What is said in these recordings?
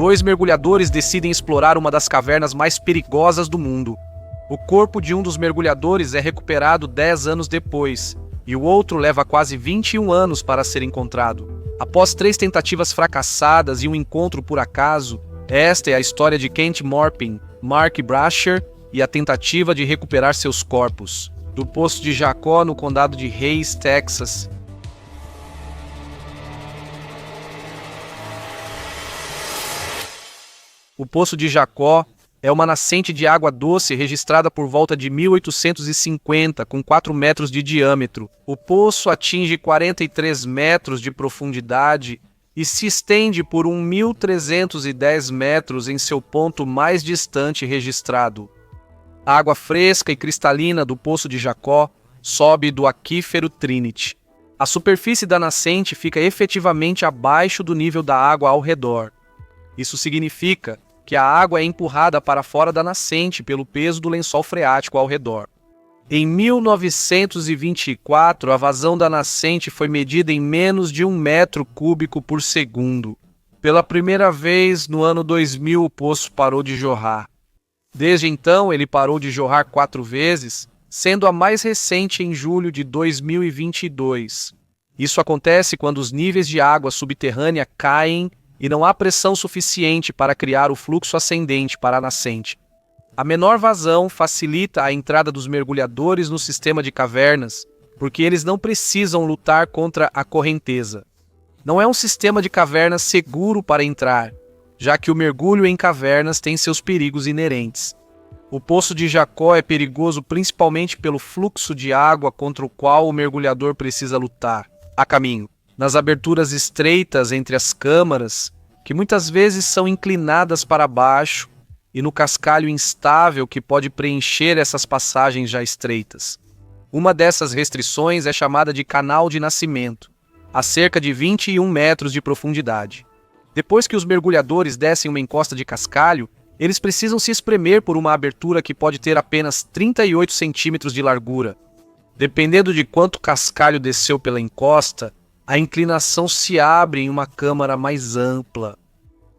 dois mergulhadores decidem explorar uma das cavernas mais perigosas do mundo. O corpo de um dos mergulhadores é recuperado 10 anos depois, e o outro leva quase 21 anos para ser encontrado. Após 3 tentativas fracassadas e um encontro por acaso, esta é a história de Kent Morpin, Mark Brasher e a tentativa de recuperar seus corpos, do Poço de Jacó, no condado de Hays, Texas. O Poço de Jacó é uma nascente de água doce registrada por volta de 1850, com 4 metros de diâmetro. O poço atinge 43 metros de profundidade e se estende por 1.310 metros em seu ponto mais distante registrado. A água fresca e cristalina do Poço de Jacó sobe do aquífero Trinity. A superfície da nascente fica efetivamente abaixo do nível da água ao redor. Isso significa que a água é empurrada para fora da nascente pelo peso do lençol freático ao redor. Em 1924, a vazão da nascente foi medida em menos de 1 metro cúbico por segundo. Pela primeira vez, no ano 2000, o poço parou de jorrar. Desde então, ele parou de jorrar 4 vezes, sendo a mais recente em julho de 2022. Isso acontece quando os níveis de água subterrânea caem e não há pressão suficiente para criar o fluxo ascendente para a nascente. A menor vazão facilita a entrada dos mergulhadores no sistema de cavernas, porque eles não precisam lutar contra a correnteza. Não é um sistema de cavernas seguro para entrar, já que o mergulho em cavernas tem seus perigos inerentes. O Poço de Jacó é perigoso principalmente pelo fluxo de água contra o qual o mergulhador precisa lutar, a caminho. Nas aberturas estreitas entre as câmaras, que muitas vezes são inclinadas para baixo, e no cascalho instável que pode preencher essas passagens já estreitas. Uma dessas restrições é chamada de canal de nascimento, a cerca de 21 metros de profundidade. Depois que os mergulhadores descem uma encosta de cascalho, eles precisam se espremer por uma abertura que pode ter apenas 38 centímetros de largura. Dependendo de quanto cascalho desceu pela encosta, a inclinação se abre em uma câmara mais ampla.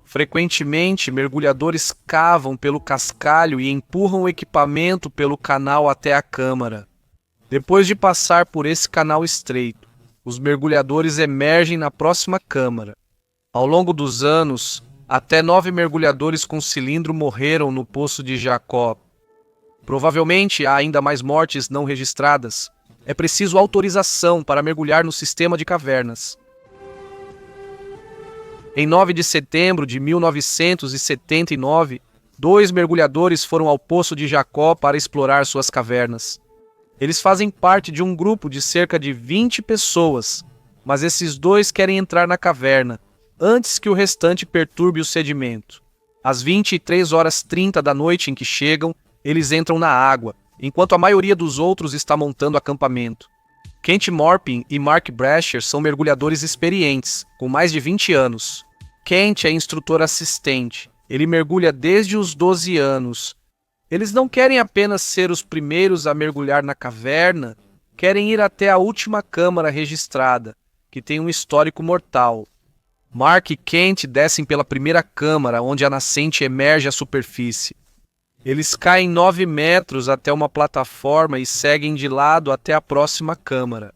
Frequentemente, mergulhadores cavam pelo cascalho e empurram o equipamento pelo canal até a câmara. Depois de passar por esse canal estreito, os mergulhadores emergem na próxima câmara. Ao longo dos anos, até 9 mergulhadores com cilindro morreram no Poço de Jacó. Provavelmente há ainda mais mortes não registradas. É preciso autorização para mergulhar no sistema de cavernas. Em 9 de setembro de 1979, 2 mergulhadores foram ao Poço de Jacó para explorar suas cavernas. Eles fazem parte de um grupo de cerca de 20 pessoas, mas esses 2 querem entrar na caverna, antes que o restante perturbe o sedimento. Às 23h30 da noite em que chegam, eles entram na água, enquanto a maioria dos outros está montando acampamento. Kent Morpin e Mark Brasher são mergulhadores experientes, com mais de 20 anos. Kent é instrutor assistente. Ele mergulha desde os 12 anos. Eles não querem apenas ser os primeiros a mergulhar na caverna, querem ir até a última câmara registrada, que tem um histórico mortal. Mark e Kent descem pela primeira câmara, onde a nascente emerge à superfície. Eles caem 9 metros até uma plataforma e seguem de lado até a próxima câmara.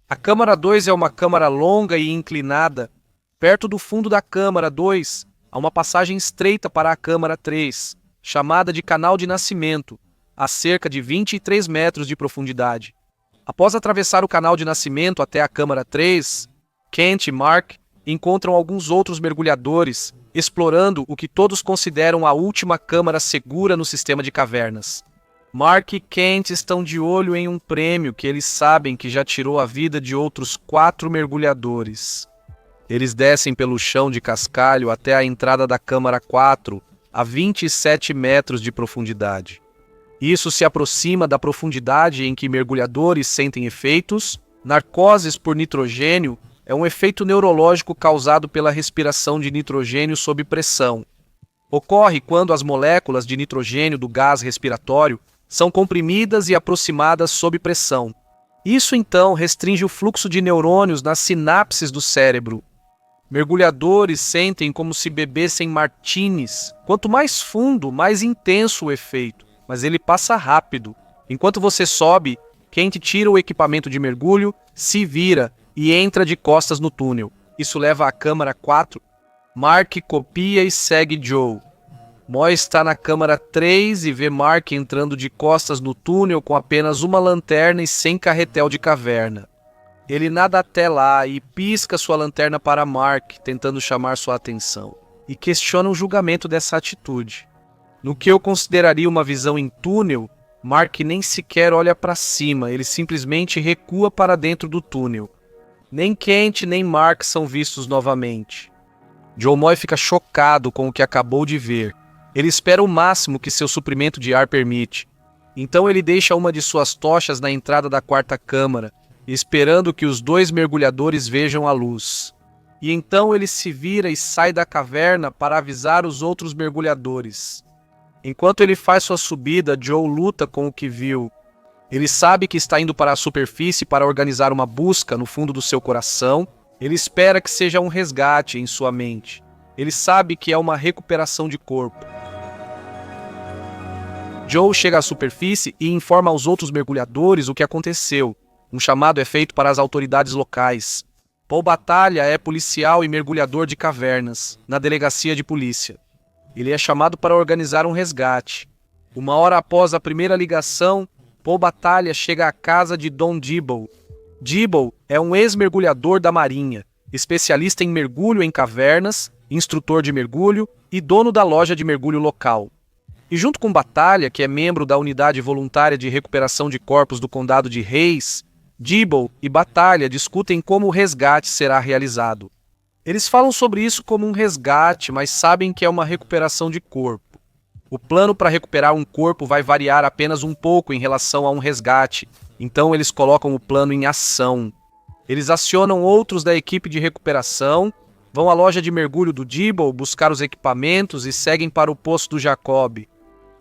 A câmara 2 é uma câmara longa e inclinada. Perto do fundo da câmara 2, há uma passagem estreita para a câmara 3, chamada de canal de nascimento, a cerca de 23 metros de profundidade. Após atravessar o canal de nascimento até a câmara 3, Kent e Mark encontram alguns outros mergulhadores, explorando o que todos consideram a última câmara segura no sistema de cavernas. Mark e Kent estão de olho em um prêmio que eles sabem que já tirou a vida de outros 4 mergulhadores. Eles descem pelo chão de cascalho até a entrada da câmara 4, a 27 metros de profundidade. Isso se aproxima da profundidade em que mergulhadores sentem efeitos. Narcoses por nitrogênio é um efeito neurológico causado pela respiração de nitrogênio sob pressão. Ocorre quando as moléculas de nitrogênio do gás respiratório são comprimidas e aproximadas sob pressão. Isso então restringe o fluxo de neurônios nas sinapses do cérebro. Mergulhadores sentem como se bebessem martinis. Quanto mais fundo, mais intenso o efeito, mas ele passa rápido. Enquanto você sobe, Kent tira o equipamento de mergulho, se vira e entra de costas no túnel. Isso leva à câmara 4. Mark copia e segue Joe. Moy está na câmara 3 e vê Mark entrando de costas no túnel com apenas uma lanterna e sem carretel de caverna. Ele nada até lá e pisca sua lanterna para Mark, tentando chamar sua atenção, e questiona o julgamento dessa atitude. No que eu consideraria uma visão em túnel, Mark nem sequer olha para cima, ele simplesmente recua para dentro do túnel. Nem Kent nem Mark são vistos novamente. Joe Moy fica chocado com o que acabou de ver. Ele espera o máximo que seu suprimento de ar permite. Então ele deixa uma de suas tochas na entrada da quarta câmara, esperando que os 2 mergulhadores vejam a luz. E então ele se vira e sai da caverna para avisar os outros mergulhadores. Enquanto ele faz sua subida, Joe luta com o que viu. Ele sabe que está indo para a superfície para organizar uma busca no fundo do seu coração. Ele espera que seja um resgate em sua mente. Ele sabe que é uma recuperação de corpo. Joe chega à superfície e informa aos outros mergulhadores o que aconteceu. Um chamado é feito para as autoridades locais. Paul Batalha é policial e mergulhador de cavernas, na delegacia de polícia. Ele é chamado para organizar um resgate. 1 hora após a primeira ligação, Paul Batalha chega à casa de Don Dibble. Dibble é um ex-mergulhador da Marinha, especialista em mergulho em cavernas, instrutor de mergulho e dono da loja de mergulho local. E junto com Batalha, que é membro da Unidade Voluntária de Recuperação de Corpos do Condado de Hayes, Dibble e Batalha discutem como o resgate será realizado. Eles falam sobre isso como um resgate, mas sabem que é uma recuperação de corpo. O plano para recuperar um corpo vai variar apenas um pouco em relação a um resgate, então eles colocam o plano em ação. Eles acionam outros da equipe de recuperação, vão à loja de mergulho do Dibble buscar os equipamentos e seguem para o poço do Jacob.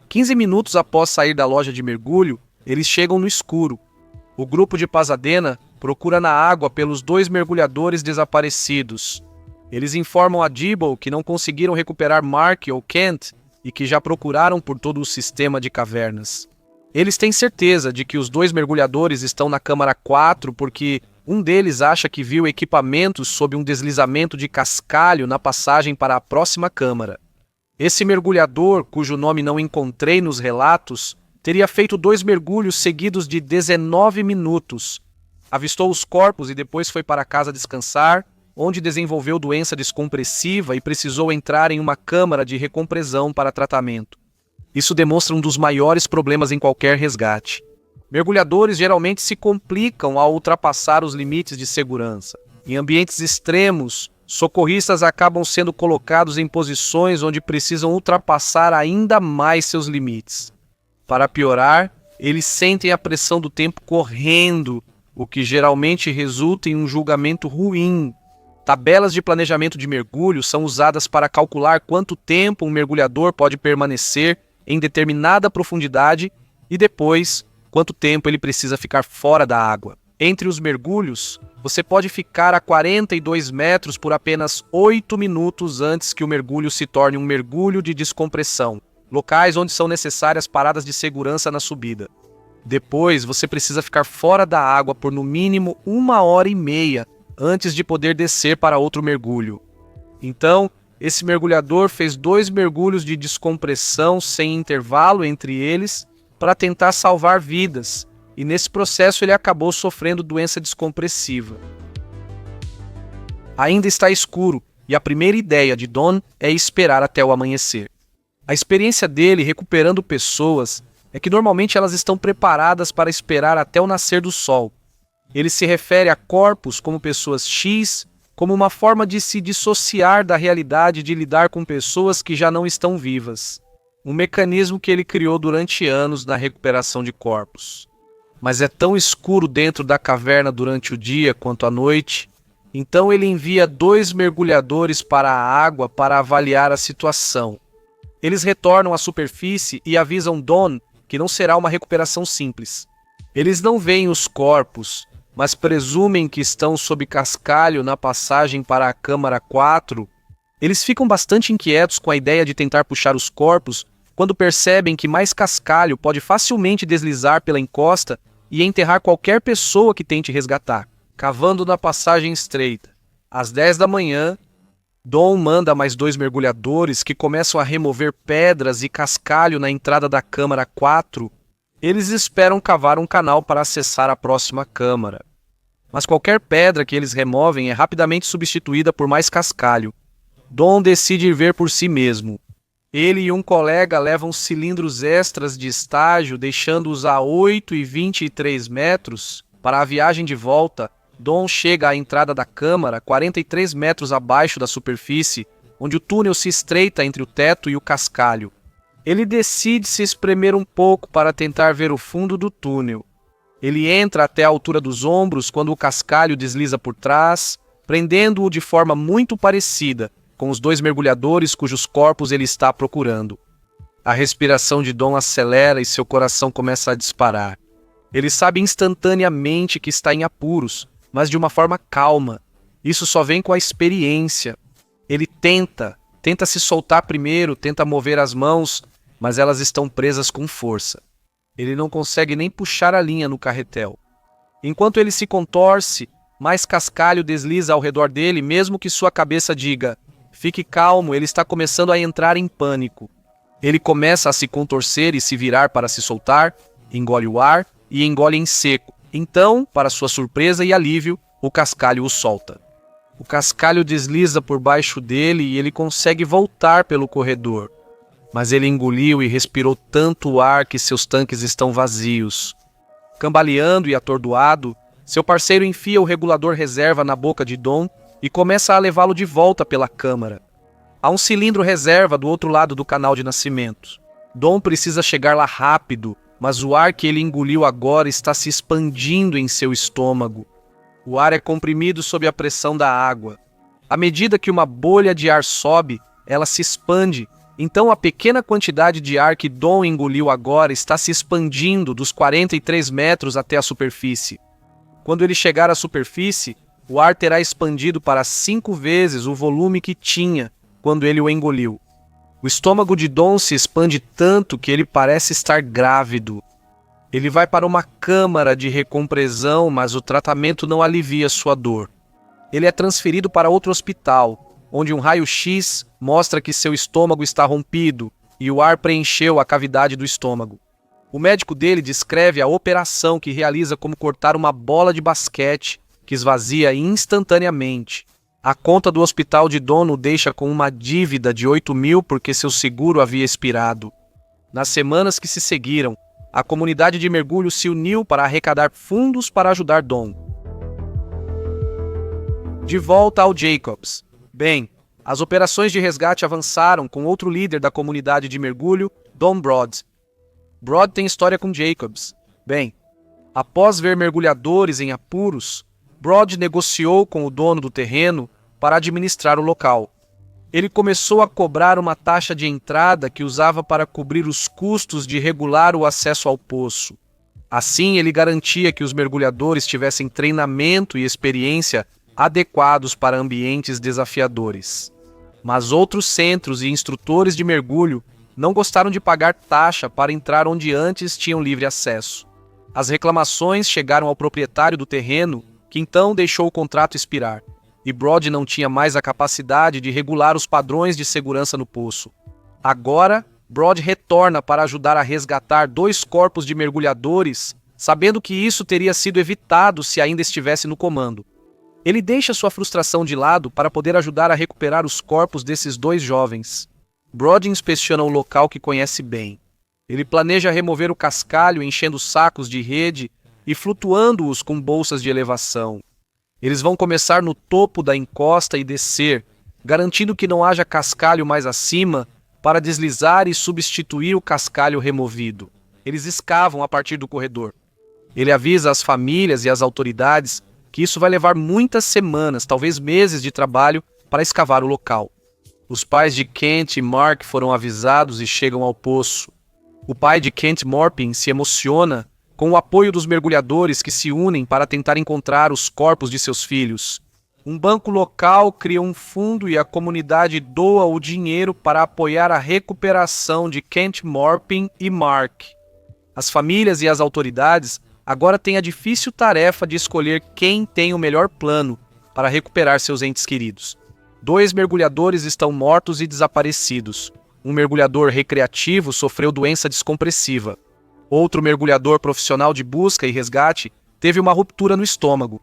15 minutos após sair da loja de mergulho, eles chegam no escuro. O grupo de Pasadena procura na água pelos 2 mergulhadores desaparecidos. Eles informam a Dibble que não conseguiram recuperar Mark ou Kent e que já procuraram por todo o sistema de cavernas. Eles têm certeza de que os 2 mergulhadores estão na câmara 4 porque um deles acha que viu equipamentos sob um deslizamento de cascalho na passagem para a próxima câmara. Esse mergulhador, cujo nome não encontrei nos relatos, teria feito 2 mergulhos seguidos de 19 minutos. Avistou os corpos e depois foi para casa descansar, onde desenvolveu doença descompressiva e precisou entrar em uma câmara de recompressão para tratamento. Isso demonstra um dos maiores problemas em qualquer resgate. Mergulhadores geralmente se complicam ao ultrapassar os limites de segurança. Em ambientes extremos, socorristas acabam sendo colocados em posições onde precisam ultrapassar ainda mais seus limites. Para piorar, eles sentem a pressão do tempo correndo, o que geralmente resulta em um julgamento ruim. Tabelas de planejamento de mergulho são usadas para calcular quanto tempo um mergulhador pode permanecer em determinada profundidade e depois quanto tempo ele precisa ficar fora da água. Entre os mergulhos, você pode ficar a 42 metros por apenas 8 minutos antes que o mergulho se torne um mergulho de descompressão, locais onde são necessárias paradas de segurança na subida. Depois, você precisa ficar fora da água por no mínimo 1h30 antes de poder descer para outro mergulho. Então, esse mergulhador fez 2 mergulhos de descompressão sem intervalo entre eles para tentar salvar vidas, e nesse processo ele acabou sofrendo doença descompressiva. Ainda está escuro, e a primeira ideia de Don é esperar até o amanhecer. A experiência dele recuperando pessoas é que normalmente elas estão preparadas para esperar até o nascer do sol. Ele se refere a corpos como pessoas X, como uma forma de se dissociar da realidade de lidar com pessoas que já não estão vivas. Um mecanismo que ele criou durante anos na recuperação de corpos. Mas é tão escuro dentro da caverna durante o dia quanto à noite, então ele envia 2 mergulhadores para a água para avaliar a situação. Eles retornam à superfície e avisam Don que não será uma recuperação simples. Eles não veem os corpos, mas presumem que estão sob cascalho na passagem para a Câmara 4, eles ficam bastante inquietos com a ideia de tentar puxar os corpos quando percebem que mais cascalho pode facilmente deslizar pela encosta e enterrar qualquer pessoa que tente resgatar. Cavando na passagem estreita. Às 10 da manhã, Dom manda mais 2 mergulhadores que começam a remover pedras e cascalho na entrada da Câmara 4. Eles esperam cavar um canal para acessar a próxima câmara. Mas qualquer pedra que eles removem é rapidamente substituída por mais cascalho. Dom decide ir ver por si mesmo. Ele e um colega levam cilindros extras de estágio, deixando-os a 8 e 23 metros. Para a viagem de volta, Dom chega à entrada da câmara, 43 metros abaixo da superfície, onde o túnel se estreita entre o teto e o cascalho. Ele decide se espremer um pouco para tentar ver o fundo do túnel. Ele entra até a altura dos ombros quando o cascalho desliza por trás, prendendo-o de forma muito parecida com os 2 mergulhadores cujos corpos ele está procurando. A respiração de Dom acelera e seu coração começa a disparar. Ele sabe instantaneamente que está em apuros, mas de uma forma calma. Isso só vem com a experiência. Ele tenta se soltar primeiro, tenta mover as mãos, mas elas estão presas com força. Ele não consegue nem puxar a linha no carretel. Enquanto ele se contorce, mais cascalho desliza ao redor dele, mesmo que sua cabeça diga: fique calmo, ele está começando a entrar em pânico. Ele começa a se contorcer e se virar para se soltar, engole o ar e engole em seco. Então, para sua surpresa e alívio, o cascalho o solta. O cascalho desliza por baixo dele e ele consegue voltar pelo corredor. Mas ele engoliu e respirou tanto ar que seus tanques estão vazios. Cambaleando e atordoado, seu parceiro enfia o regulador reserva na boca de Dom e começa a levá-lo de volta pela câmara. Há um cilindro reserva do outro lado do canal de nascimento. Dom precisa chegar lá rápido, mas o ar que ele engoliu agora está se expandindo em seu estômago. O ar é comprimido sob a pressão da água. À medida que uma bolha de ar sobe, ela se expande. Então a pequena quantidade de ar que Dom engoliu agora está se expandindo dos 43 metros até a superfície. Quando ele chegar à superfície, o ar terá expandido para 5 vezes o volume que tinha quando ele o engoliu. O estômago de Dom se expande tanto que ele parece estar grávido. Ele vai para uma câmara de recompressão, mas o tratamento não alivia sua dor. Ele é transferido para outro hospital, onde um raio-x mostra que seu estômago está rompido e o ar preencheu a cavidade do estômago. O médico dele descreve a operação que realiza como cortar uma bola de basquete que esvazia instantaneamente. A conta do hospital de Dom o deixa com uma dívida de 8.000 porque seu seguro havia expirado. Nas semanas que se seguiram, a comunidade de mergulho se uniu para arrecadar fundos para ajudar Dom. De volta ao Jacobs. Bem, as operações de resgate avançaram com outro líder da comunidade de mergulho, Dom Broad. Broad tem história com Jacobs. Bem, após ver mergulhadores em apuros, Broad negociou com o dono do terreno para administrar o local. Ele começou a cobrar uma taxa de entrada que usava para cobrir os custos de regular o acesso ao poço. Assim, ele garantia que os mergulhadores tivessem treinamento e experiência adequados para ambientes desafiadores. Mas outros centros e instrutores de mergulho não gostaram de pagar taxa para entrar onde antes tinham livre acesso. As reclamações chegaram ao proprietário do terreno, que então deixou o contrato expirar, e Broad não tinha mais a capacidade de regular os padrões de segurança no poço. Agora, Broad retorna para ajudar a resgatar 2 corpos de mergulhadores, sabendo que isso teria sido evitado se ainda estivesse no comando. Ele deixa sua frustração de lado para poder ajudar a recuperar os corpos desses 2 jovens. Broad inspeciona o local que conhece bem. Ele planeja remover o cascalho enchendo sacos de rede e flutuando-os com bolsas de elevação. Eles vão começar no topo da encosta e descer, garantindo que não haja cascalho mais acima para deslizar e substituir o cascalho removido. Eles escavam a partir do corredor. Ele avisa as famílias e as autoridades que isso vai levar muitas semanas, talvez meses de trabalho para escavar o local. Os pais de Kent e Mark foram avisados e chegam ao poço. O pai de Kent Morpin se emociona com o apoio dos mergulhadores que se unem para tentar encontrar os corpos de seus filhos. Um banco local cria um fundo e a comunidade doa o dinheiro para apoiar a recuperação de Kent Morpin e Mark. As famílias e as autoridades agora têm a difícil tarefa de escolher quem tem o melhor plano para recuperar seus entes queridos. 2 mergulhadores estão mortos e desaparecidos. Um mergulhador recreativo sofreu doença descompressiva. Outro mergulhador profissional de busca e resgate teve uma ruptura no estômago.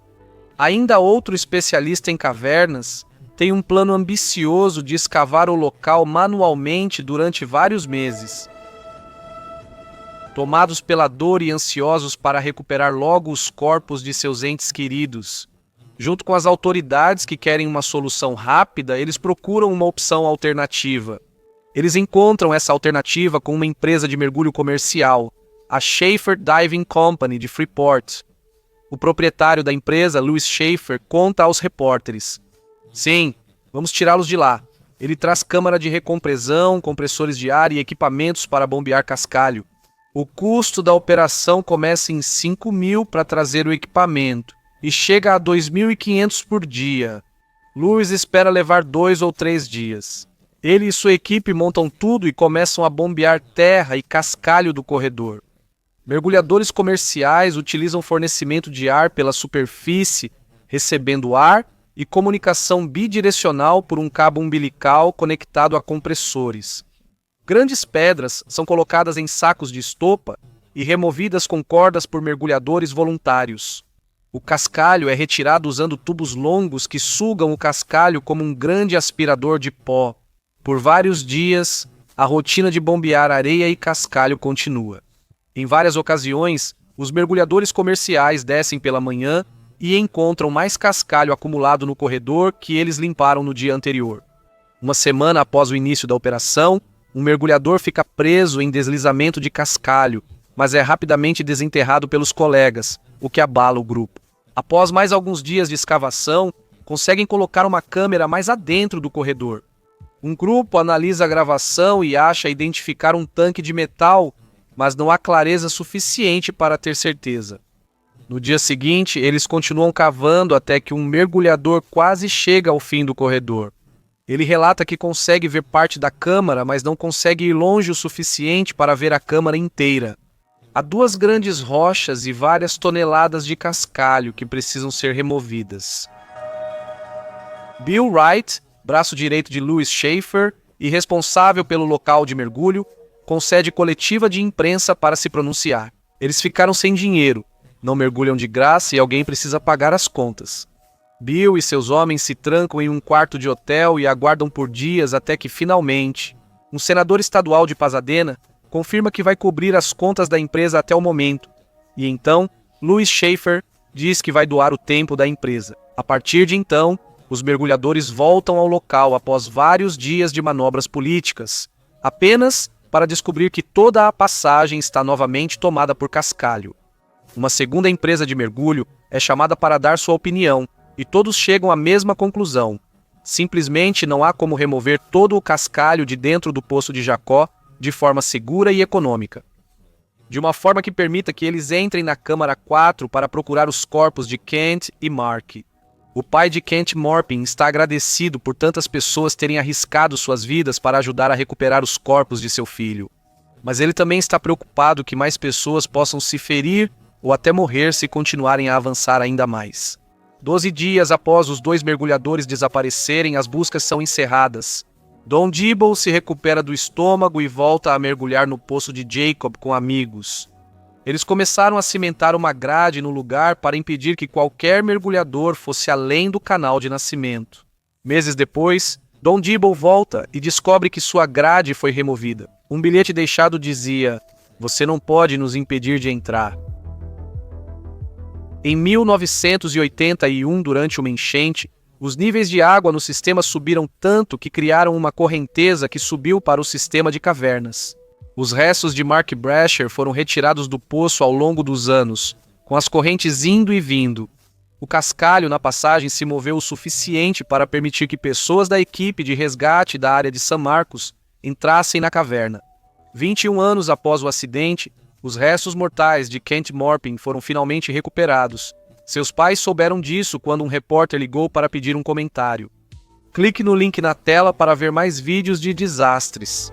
Ainda outro especialista em cavernas tem um plano ambicioso de escavar o local manualmente durante vários meses. Tomados pela dor e ansiosos para recuperar logo os corpos de seus entes queridos, junto com as autoridades que querem uma solução rápida, eles procuram uma opção alternativa. Eles encontram essa alternativa com uma empresa de mergulho comercial, a Schaefer Diving Company de Freeport. O proprietário da empresa, Louis Schaefer, conta aos repórteres: "Sim, vamos tirá-los de lá. Ele traz câmara de recompressão, compressores de ar e equipamentos para bombear cascalho. O custo da operação começa em 5.000 para trazer o equipamento e chega a 2.500 por dia. Louis espera levar 2 ou 3 dias. Ele e sua equipe montam tudo e começam a bombear terra e cascalho do corredor. Mergulhadores comerciais utilizam fornecimento de ar pela superfície, recebendo ar e comunicação bidirecional por um cabo umbilical conectado a compressores. Grandes pedras são colocadas em sacos de estopa e removidas com cordas por mergulhadores voluntários. O cascalho é retirado usando tubos longos que sugam o cascalho como um grande aspirador de pó. Por vários dias, a rotina de bombear areia e cascalho continua. Em várias ocasiões, os mergulhadores comerciais descem pela manhã e encontram mais cascalho acumulado no corredor que eles limparam no dia anterior. Uma semana após o início da operação, um mergulhador fica preso em deslizamento de cascalho, mas é rapidamente desenterrado pelos colegas, o que abala o grupo. Após mais alguns dias de escavação, conseguem colocar uma câmera mais adentro do corredor. Um grupo analisa a gravação e acha identificar um tanque de metal, mas não há clareza suficiente para ter certeza. No dia seguinte, eles continuam cavando até que um mergulhador quase chega ao fim do corredor. Ele relata que consegue ver parte da câmara, mas não consegue ir longe o suficiente para ver a câmara inteira. Há 2 grandes rochas e várias toneladas de cascalho que precisam ser removidas. Bill Wright, braço direito de Louis Schaefer e responsável pelo local de mergulho, concede coletiva de imprensa para se pronunciar. Eles ficaram sem dinheiro, não mergulham de graça e alguém precisa pagar as contas. Bill e seus homens se trancam em um quarto de hotel e aguardam por dias até que, finalmente, um senador estadual de Pasadena confirma que vai cobrir as contas da empresa até o momento. E então, Louis Schaefer diz que vai doar o tempo da empresa. A partir de então, os mergulhadores voltam ao local após vários dias de manobras políticas, apenas para descobrir que toda a passagem está novamente tomada por cascalho. Uma segunda empresa de mergulho é chamada para dar sua opinião, e todos chegam à mesma conclusão. Simplesmente não há como remover todo o cascalho de dentro do Poço de Jacó de forma segura e econômica. De uma forma que permita que eles entrem na Câmara 4 para procurar os corpos de Kent e Mark. O pai de Kent Morpin está agradecido por tantas pessoas terem arriscado suas vidas para ajudar a recuperar os corpos de seu filho. Mas ele também está preocupado que mais pessoas possam se ferir ou até morrer se continuarem a avançar ainda mais. 12 dias após os 2 mergulhadores desaparecerem, as buscas são encerradas. Don Dibble se recupera do estômago e volta a mergulhar no poço de Jacob com amigos. Eles começaram a cimentar uma grade no lugar para impedir que qualquer mergulhador fosse além do canal de nascimento. Meses depois, Don Dibble volta e descobre que sua grade foi removida. Um bilhete deixado dizia: "Você não pode nos impedir de entrar." Em 1981, durante uma enchente, os níveis de água no sistema subiram tanto que criaram uma correnteza que subiu para o sistema de cavernas. Os restos de Mark Brasher foram retirados do poço ao longo dos anos, com as correntes indo e vindo. O cascalho na passagem se moveu o suficiente para permitir que pessoas da equipe de resgate da área de San Marcos entrassem na caverna. 21 anos após o acidente, Os restos mortais de Kent Morpin foram finalmente recuperados. Seus pais souberam disso quando um repórter ligou para pedir um comentário. Clique no link na tela para ver mais vídeos de desastres.